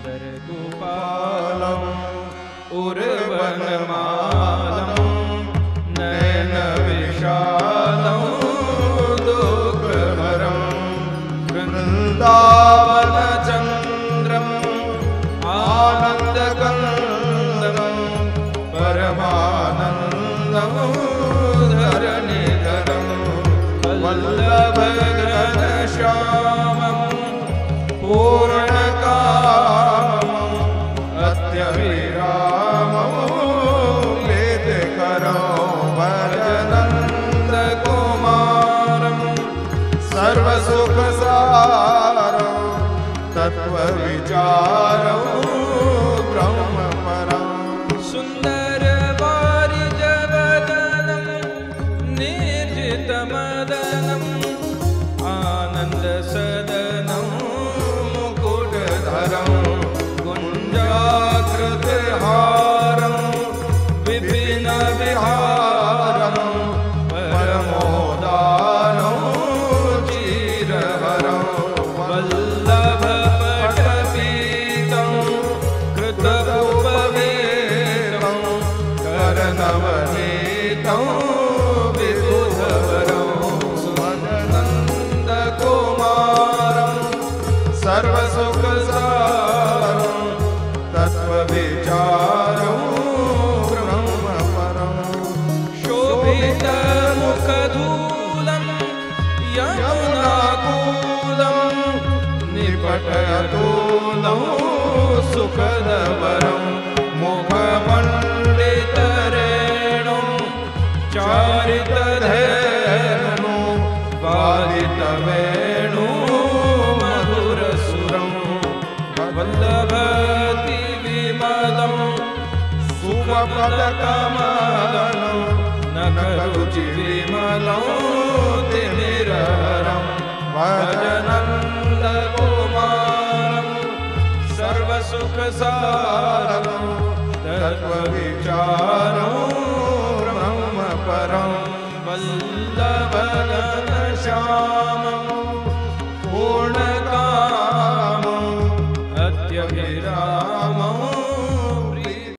सुन्दरगोपालम् उर्वनमालं नयनविशालं दुःखहरं वृन्दावनचन्द्रम् आनन्दकन्दं परमानन्दं धरणिधरं वल्लभघनश्यामं पूर्णकामम् अत्यविरामं लेतकरं भजनन्दकुमारं सर्वसुखसारं तत्त्वविचारं ब्रह्मपरं सुन्दरवारिजवदनं निर्जितमदनम् आनन्दसदनं मुकुटधरं कुञ्जाकृतिहारं विपिनविहारं परमोदारं चिरहरं वल्लभपटपीतं कृतोपवेतं करनवनीतं विबुधवरं सुमनन्दकुमारं सर्वसुखसारं तत्त्वविचारं ब्रह्मपरं शोभितमुखधूलं यमुनाकूलं निपटयतूलं सुखदवरं मुखमण्डितरेणुं चारितधेनु वादितवेणु मधुरसुरं वल्लभति विमलं सुखपदकमलं नखरुचिविमलं तिमिरहरं भजनन्दकुमारं सर्वसुखसारं तत्त्वविचारं ब्रह्मपरं वल्लभघनश्यामम्